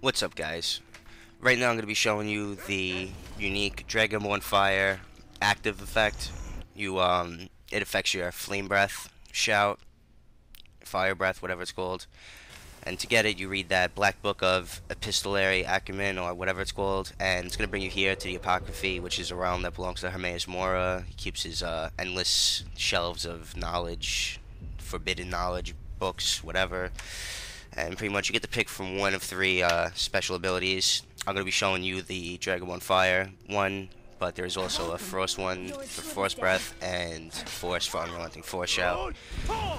What's up, guys? Right now I'm going to be showing you the unique Dragonborn Fire active effect. It affects your flame breath, shout, fire breath, whatever it's called. And to get it, you read that black book of Epistolary Acumen, or whatever it's called, and it's going to bring you here to the Apocryphy, which is a realm that belongs to Hermaeus Mora. He keeps his endless shelves of knowledge, forbidden knowledge, books, whatever. And pretty much you get to pick from one of three special abilities. I'm going to be showing you the Dragonborn Fire one, but there's also a Frost one for Frost Breath, and Force for Unrelenting Force Shout.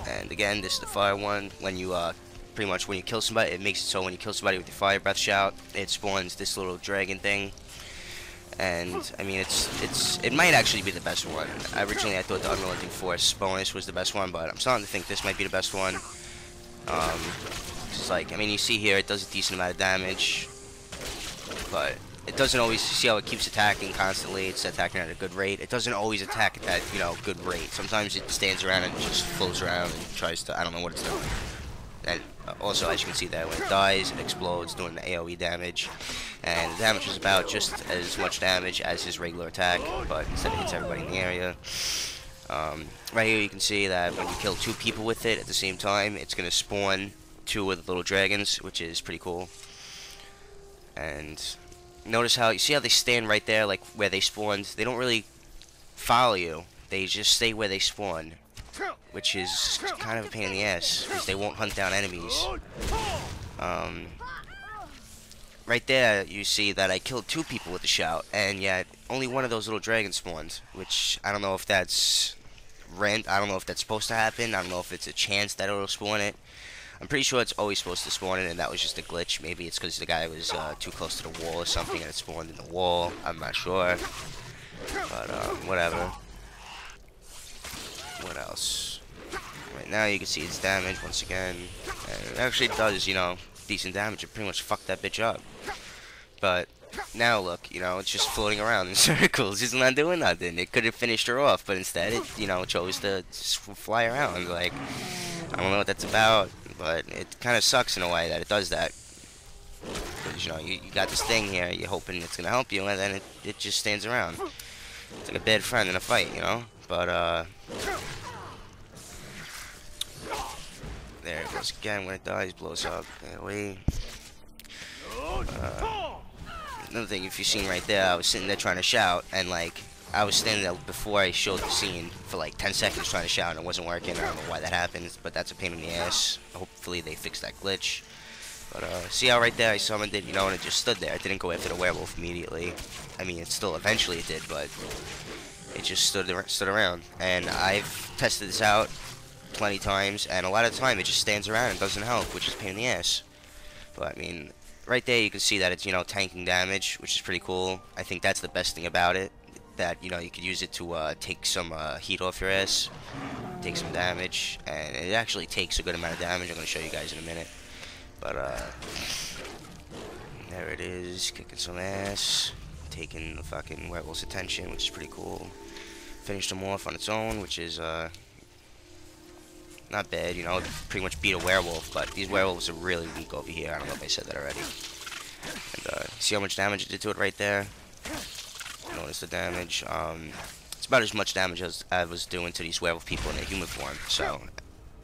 And again, this is the Fire one. When you pretty much when you kill somebody, it makes it so when you kill somebody with your Fire Breath Shout, it spawns this little dragon thing. And I mean, it might actually be the best one. Originally I thought the Unrelenting Force bonus was the best one, but I'm starting to think this might be the best one. It's like, I mean, you see here it does a decent amount of damage, but it doesn't always, you see how it keeps attacking constantly. It's attacking at a good rate. It doesn't always attack at that, good rate. Sometimes it stands around and just floats around and tries to, I don't know what it's doing. And also, as you can see there, when it dies, it explodes, doing the AoE damage. And the damage is about just as much damage as his regular attack, but instead it hits everybody in the area. Right here you can see that when you kill two people with it at the same time, it's going to spawn two of the little dragons, which is pretty cool. And notice how, you see how they stand right there, like where they spawned? They don't really follow you. They just stay where they spawn, which is kind of a pain in the ass, because they won't hunt down enemies. Right there, you see that I killed two people with the shout, and yet only one of those little dragons spawned, which I don't know if that's I don't know if that's supposed to happen. I don't know if it's a chance that it'll spawn it. I'm pretty sure it's always supposed to spawn it, and that was just a glitch. Maybe it's because the guy was too close to the wall or something, and it spawned in the wall. I'm not sure, but whatever. What else? Right now you can see its damage once again, and it actually does, decent damage. It pretty much fucked that bitch up. But now look, it's just floating around in circles. It's not doing nothing. It could have finished her off, but instead it, chose to just fly around. Like, I don't know what that's about, but it kind of sucks in a way that it does that. Because, you got this thing here, you're hoping it's going to help you, and then it just stands around. It's like a bad friend in a fight, But, there it goes again. When it dies, blows up. Anyway. Another thing, if you've seen right there, I was sitting there trying to shout, and like, I was standing there before I showed the scene for like 10 seconds trying to shout, and it wasn't working. I don't know why that happened, but that's a pain in the ass. Hopefully they fix that glitch. But see how right there I summoned it, and it just stood there. It didn't go after the werewolf immediately. I mean, it still eventually it did, but it just stood around. And I've tested this out plenty times, and a lot of the time it just stands around and doesn't help, which is a pain in the ass. But I mean, right there you can see that it's, tanking damage, which is pretty cool. I think that's the best thing about it, that, you could use it to take some heat off your ass, take some damage, and it actually takes a good amount of damage. I'm going to show you guys in a minute. But, there it is, kicking some ass, taking the fucking werewolf's attention, which is pretty cool. Finished him off on its own, which is, not bad, it pretty much beat a werewolf, but these werewolves are really weak over here. I don't know if I said that already. And, see how much damage it did to it right there? Notice the damage. It's about as much damage as I was doing to these werewolf people in their human form, so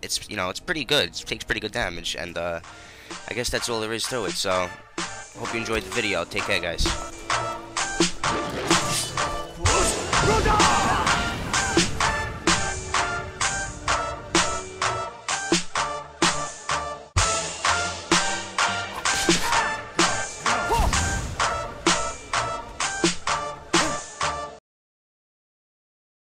it's, it's pretty good. It takes pretty good damage, and, I guess that's all there is to it, so hope you enjoyed the video. Take care, guys.